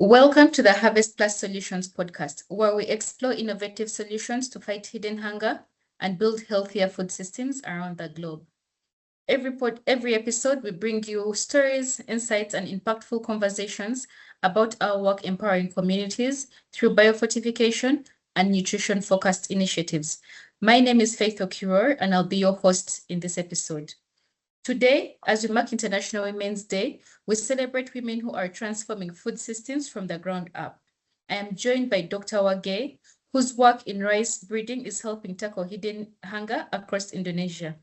Welcome to the Harvest Plus Solutions podcast, where we explore innovative solutions to fight hidden hunger and build healthier food systems around the globe. Every episode, we bring you stories, insights, and impactful conversations about our work empowering communities through biofortification and nutrition-focused initiatives. My name is Faith Okiror, and I'll be your host in this episode. Today, as we mark International Women's Day, we celebrate women who are transforming food systems from the ground up. I am joined by Dr. Wage, whose work in rice breeding is helping tackle hidden hunger across Indonesia.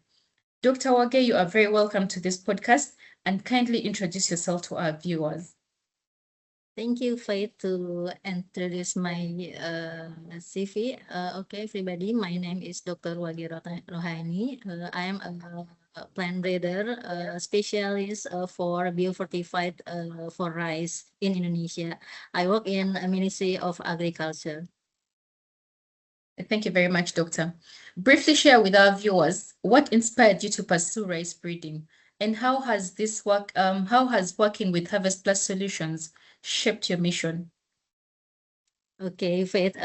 Dr. Wage, you are very welcome to this podcast and kindly introduce yourself to our viewers. Thank you, Faith, to introduce my CV. Okay, everybody, my name is Dr. Wage Rohani. I am a plant breeder specialist for biofortified for rice in Indonesia. I work in a Ministry of Agriculture. Thank you very much, Doctor. Briefly share with our viewers what inspired you to pursue rice breeding and how has working with Harvest Plus Solutions shaped your mission? Okay, Faith,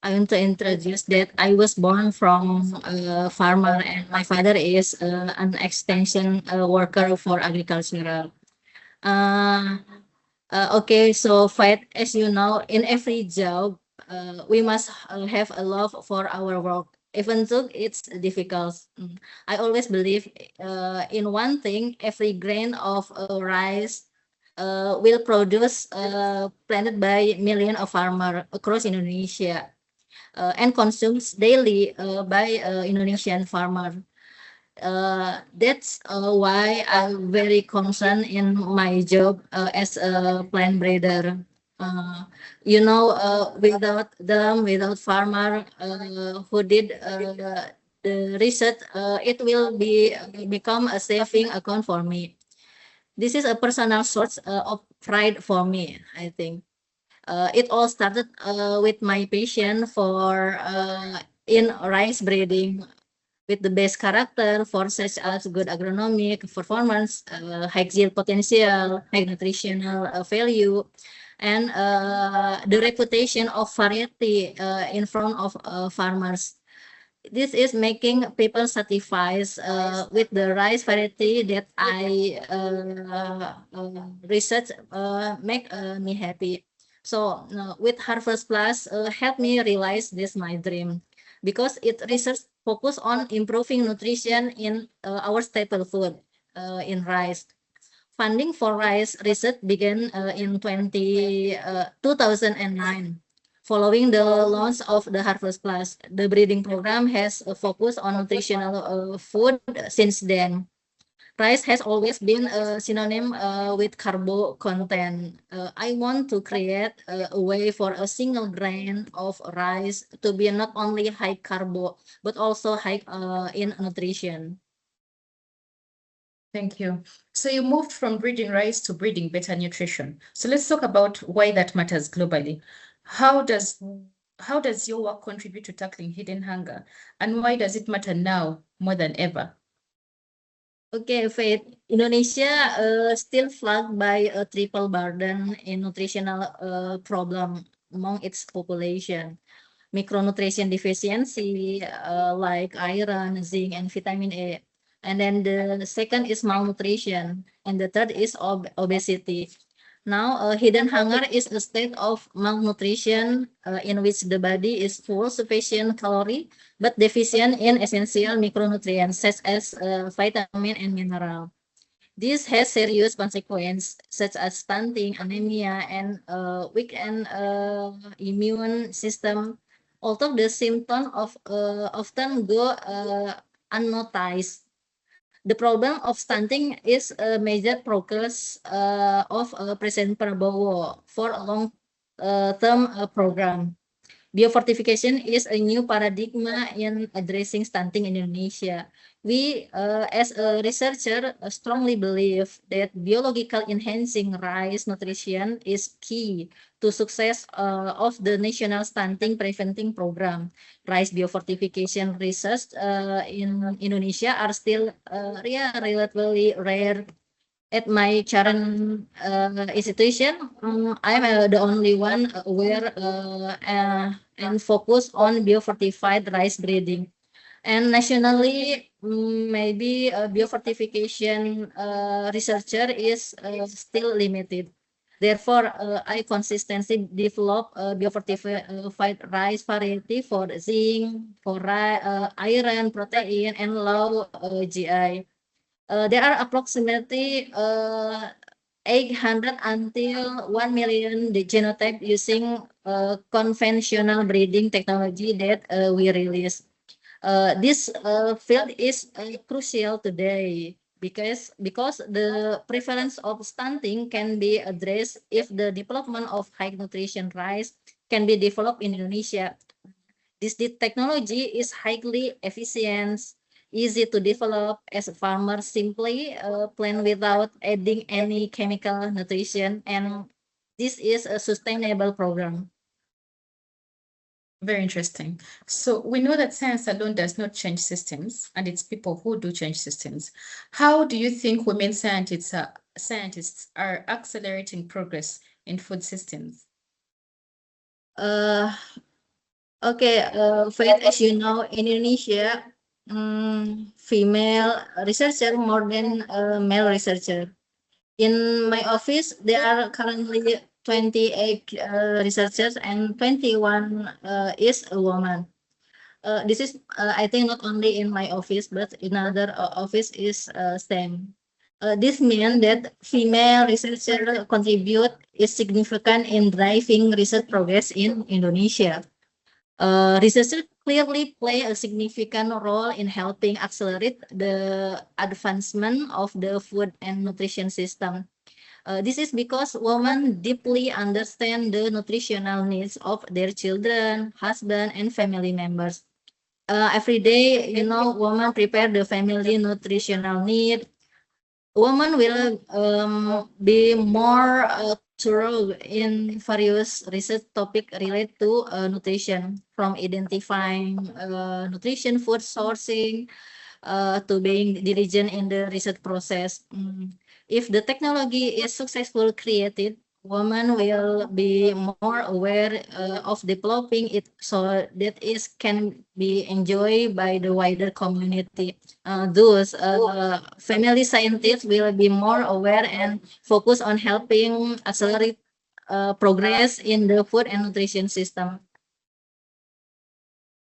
I want to introduce that I was born from a farmer and my father is an extension worker for agricultural. Uh, okay, so Faith, as you know, in every job, we must have a love for our work, even though it's difficult. I always believe in one thing: every grain of rice will produce planted by millions of farmers across Indonesia and consumed daily by Indonesian farmers. That's why I'm very concerned in my job as a plant breeder. Uh, without them, without farmer who did the research, it will become a saving account for me. This is a personal source of pride for me, I think. It all started with my passion for in rice breeding with the best character for such as good agronomic performance, high yield potential, high nutritional value, and the reputation of variety in front of farmers. This is making people satisfied with the rice variety that I research make me happy. So with Harvest Plus help me realize this my dream because it research focus on improving nutrition in our staple food in rice. Funding for rice research began in 2009. Following the launch of the Harvest Plus, the breeding program has focused on nutritional food since then. Rice has always been a synonym with carbo content. I want to create a way for a single grain of rice to be not only high carbo, but also high in nutrition. Thank you. So you moved from breeding rice to breeding better nutrition. So let's talk about why that matters globally. How does how does your work contribute to tackling hidden hunger, and why does it matter now more than ever? Okay, Faith. Indonesia still flagged by a triple burden in nutritional problem among its population. Micronutrient deficiency like iron, zinc, and vitamin A. And then the second is malnutrition, and the third is obesity. Now, hidden hunger is a state of malnutrition in which the body is full sufficient calorie but deficient in essential micronutrients such as vitamin and mineral. This has serious consequences such as stunting, anemia, and weakened immune system. Although the symptoms of often go unnoticed, the problem of stunting is a major focus of President Prabowo for a long-term program. Biofortification is a new paradigm in addressing stunting in Indonesia. We, as a researcher, strongly believe that biological enhancing rice nutrition is key to success of the national stunting preventing program. Rice biofortification research in Indonesia are still relatively rare At my current institution, I'm the only one aware and focus on biofortified rice breeding. And nationally, maybe biofortification researcher is still limited. Therefore, I consistently develop biofortified rice variety for zinc, for iron, protein, and low GI. There are approximately 800 until 1 million the genotype using conventional breeding technology that we release. This field is crucial today because the prevalence of stunting can be addressed if the development of high nutrition rice can be developed in Indonesia. This technology is highly efficient, easy to develop as a farmer simply plant without adding any chemical nutrition, and this is a sustainable program. Very interesting. So we know that science alone does not change systems, and it's people who do change systems. How do you think women scientists are accelerating progress in food systems? Uh, okay, Faith, as you know, in Indonesia, female researcher more than male researcher. In my office, there are currently 28 researchers and 21 is a woman. This is, I think, not only in my office, but in other office is same. This means that female researcher contribute is significant in driving research progress in Indonesia. Researchers clearly play a significant role in helping accelerate the advancement of the food and nutrition system. This is because women deeply understand the nutritional needs of their children, husband, and family members. Every day, women prepare the family nutritional need. Women will be more thorough in various research topic related to nutrition, from identifying nutrition food sourcing to being diligent in the research process. If the technology is successfully created, women will be more aware of developing it so that it can be enjoyed by the wider community. Thus, family scientists will be more aware and focus on helping accelerate progress in the food and nutrition system.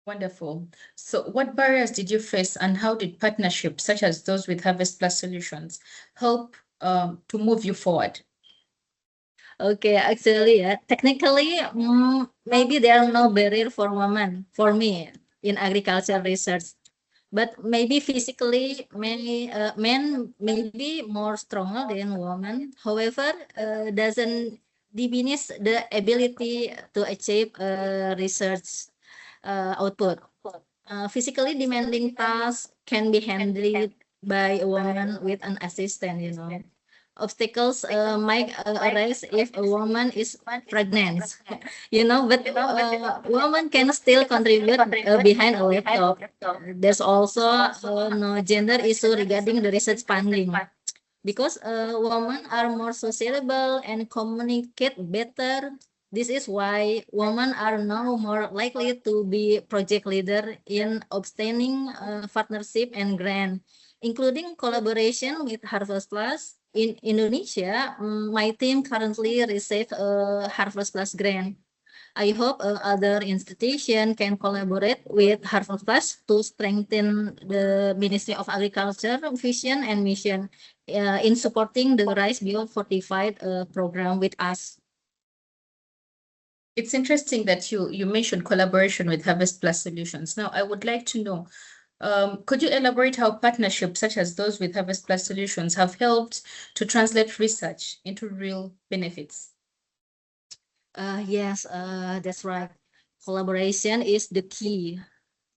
Wonderful. So what barriers did you face and how did partnerships such as those with Harvest Plus Solutions help to move you forward? Okay, actually, technically, maybe there are no barrier for women, for me, in agriculture research. But maybe physically, men may be more stronger than women. However, doesn't diminish the ability to achieve research output. Physically demanding tasks can be handled by a woman with an assistant. Obstacles might arise if a woman is pregnant, but woman can still contribute behind a laptop. There's also no gender issue regarding the research funding because women are more sociable and communicate better. This is why women are now more likely to be project leader in obtaining partnership and grant, including collaboration with Harvest Plus. In Indonesia, my team currently receive a Harvest Plus grant. I hope other institutions can collaborate with Harvard Plus to strengthen the Ministry of Agriculture vision and mission in supporting the Rice Biofortified program with us. It's interesting that you mentioned collaboration with Harvest Plus Solutions. Now, I would like to know, could you elaborate how partnerships such as those with Harvest Plus Solutions have helped to translate research into real benefits? Yes, that's right. Collaboration is the key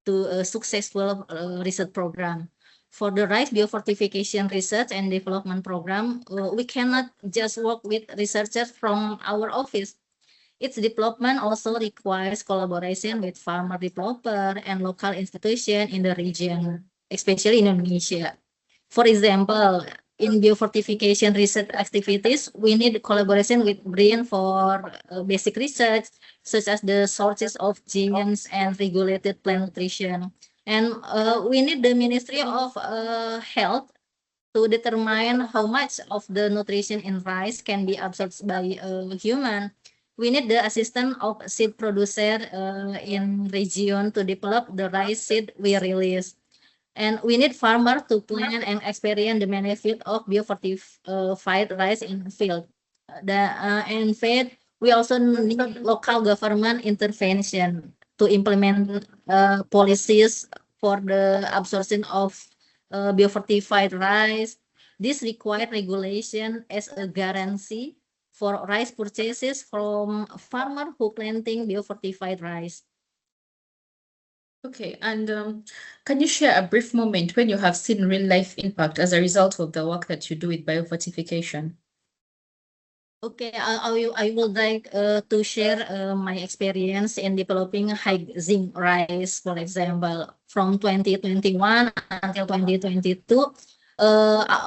to a successful research program. For the Rice Biofortification Research and Development Program, we cannot just work with researchers from our office. Its development also requires collaboration with farmer developer and local institutions in the region, especially in Indonesia. For example, in biofortification research activities, we need collaboration with BRIN for basic research, such as the sources of genes and regulated plant nutrition. And we need the Ministry of Health to determine how much of the nutrition in rice can be absorbed by a human. We need the assistance of seed producer in region to develop the rice seed we release. And we need farmer to plan and experience the benefit of biofortified rice in field. In fact, we also need local government intervention to implement policies for the absorption of biofortified rice. This requires regulation as a guarantee for rice purchases from farmer who planting biofortified rice. Okay, and can you share a brief moment when you have seen real life impact as a result of the work that you do with biofortification? Okay, I would like to share my experience in developing high zinc rice, for example, from 2021 until 2022.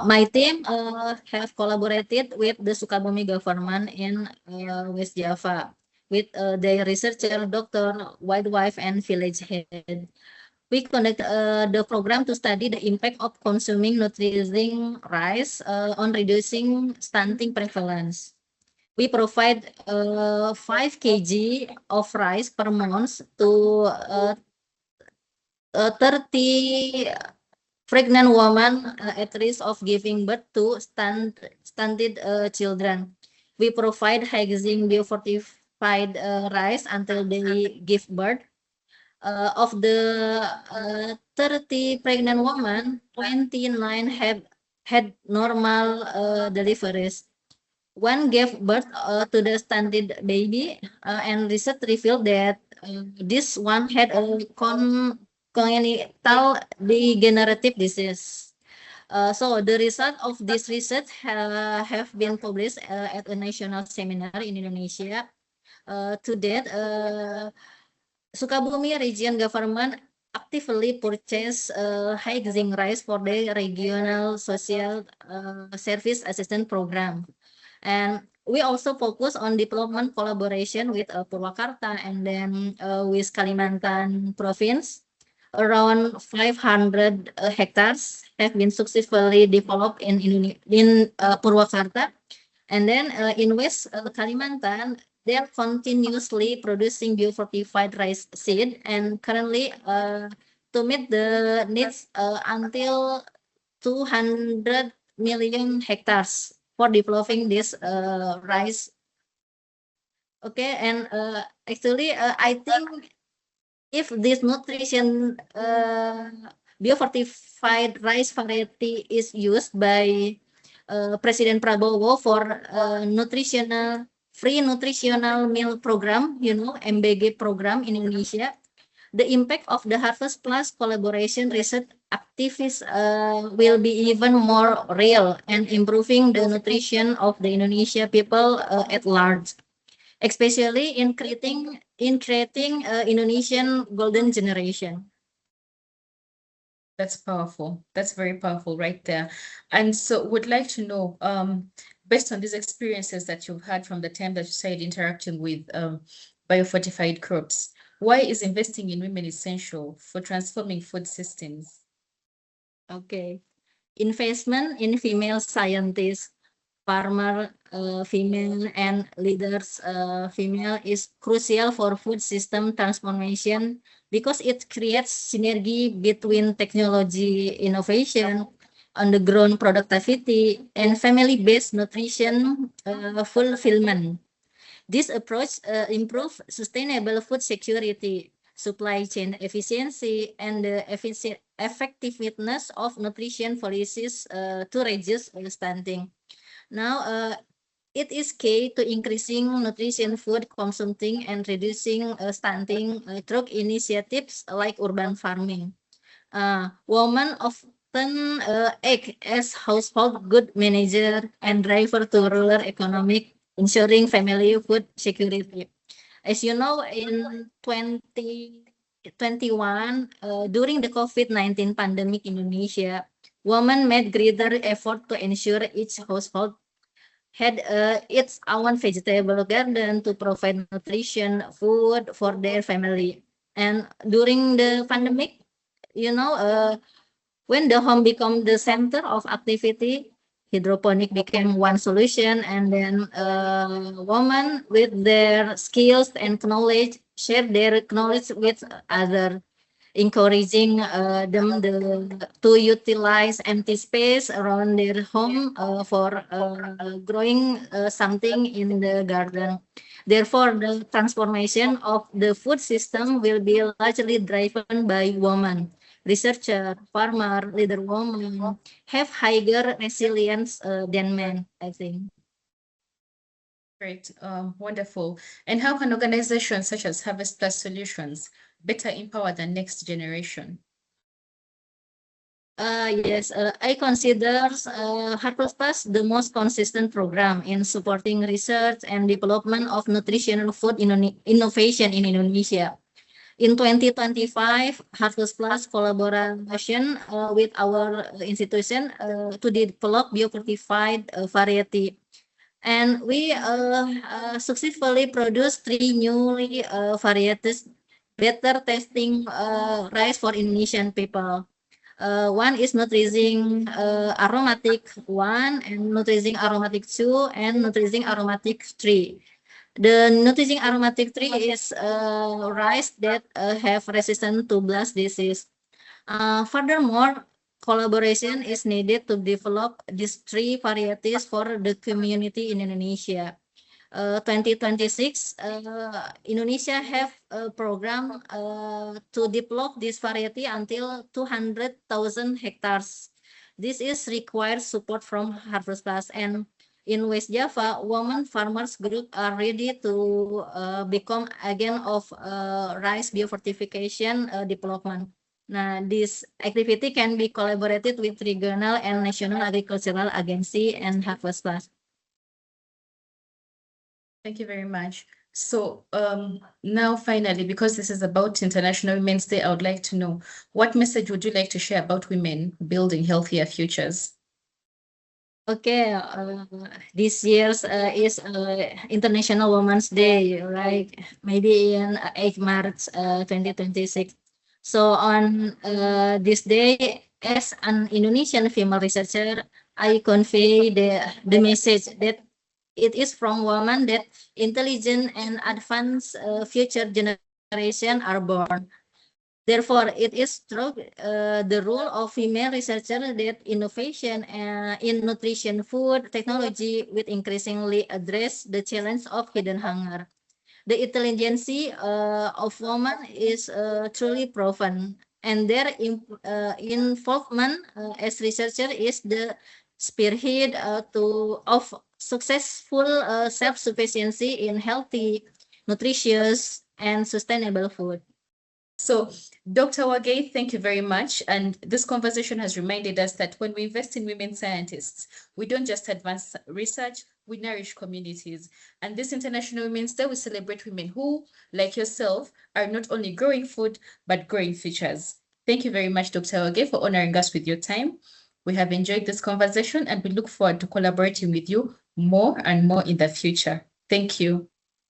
My team have collaborated with the Sukabumi government in West Java with their researcher, doctor, wife, and village head. We conduct the program to study the impact of consuming nutritious rice on reducing stunting prevalence. We provide 5 kg of rice per month to 30 pregnant women at risk of giving birth to stunted children. We provide high-zinc biofortified rice until they give birth. Of the 30 pregnant women, 29 had normal deliveries. One gave birth to the stunted baby, and research revealed that this one had a congenital degenerative disease. So the result of this research have been published at a national seminar in Indonesia. To date, Sukabumi region government actively purchase high zinc rice for the regional social service assistance program. And we also focus on development collaboration with Purwakarta and then with Kalimantan province. Around 500 hectares have been successfully developed in Purwakarta. And then in West Kalimantan, they are continuously producing biofortified rice seed, and currently to meet the needs until 200 million hectares for developing this rice. Okay, and actually I think if this nutrition biofortified rice variety is used by President Prabowo for free nutritional meal program, MBG program in Indonesia, the impact of the Harvest Plus collaboration research activities will be even more real and improving the nutrition of the Indonesia people at large, especially in creating Indonesian golden generation. That's powerful. That's very powerful right there. And so would like to know, based on these experiences that you've had from the time that you started interacting with biofortified crops, why is investing in women essential for transforming food systems? Okay. Investment in female scientists, farmer female, and leaders female is crucial for food system transformation because it creates synergy between technology innovation, on-the-ground productivity, and family-based nutrition fulfillment. This approach improves sustainable food security, supply chain efficiency, and the effectiveness of nutrition policies to reduce stunting. Now, it is key to increasing nutrition food consumption and reducing stunting through initiatives like urban farming. Women often act as household good manager and driver to rural economic, ensuring family food security. As you know, in 2021, during the COVID-19 pandemic in Indonesia, women made greater effort to ensure each household had its own vegetable garden to provide nutrition food for their family. And during the pandemic, you know, when the home became the center of activity, hydroponic became one solution, and then women with their skills and knowledge share their knowledge with other, encouraging to utilize empty space around their home for growing something in the garden. Therefore, the transformation of the food system will be largely driven by women. Researcher, farmer, leader women have higher resilience than men, I think. Great, wonderful. And how can organizations such as Harvest Plus Solutions better empower the next generation? Yes, I consider Harvest Plus the most consistent program in supporting research and development of nutritional food innovation in Indonesia. In 2025, Harvest Plus collaboration with our institution to develop biofortified variety. And we successfully produced 3 newly varieties better testing rice for Indonesian people. One is Nutrizing Aromatic 1 and Nutrizing Aromatic 2 and Nutrizing Aromatic 3. The Nutrizing Aromatic 3 is rice that have resistance to blast disease. Furthermore, collaboration is needed to develop these 3 varieties for the community in Indonesia. 2026, Indonesia have a program to develop this variety until 200,000 hectares. This is required support from Harvest Plus, and in West Java, women farmers group are ready to become agent of rice biofortification development. Now, this activity can be collaborated with regional and national agricultural agency and Harvest Plus. Thank you very much. So now finally, because this is about International Women's Day, I would like to know, what message would you like to share about women building healthier futures? Okay, this year's is International Women's Day, right? Maybe in 8 March 2026. So on this day, as an Indonesian female researcher, I convey the message that it is from women that intelligent and advanced future generation are born. Therefore, it is through the role of female researcher that innovation in nutrition, food, technology will increasingly address the challenge of hidden hunger. The intelligence of women is truly proven, and their involvement as researcher is the spearhead of successful self-sufficiency in healthy, nutritious, and sustainable food. So, Dr. Wage, thank you very much. And this conversation has reminded us that when we invest in women scientists, we don't just advance research, we nourish communities. And this International Women's Day, we celebrate women who, like yourself, are not only growing food, but growing futures. Thank you very much, Dr. Wage, for honoring us with your time. We have enjoyed this conversation and we look forward to collaborating with you more and more in the future. Thank you.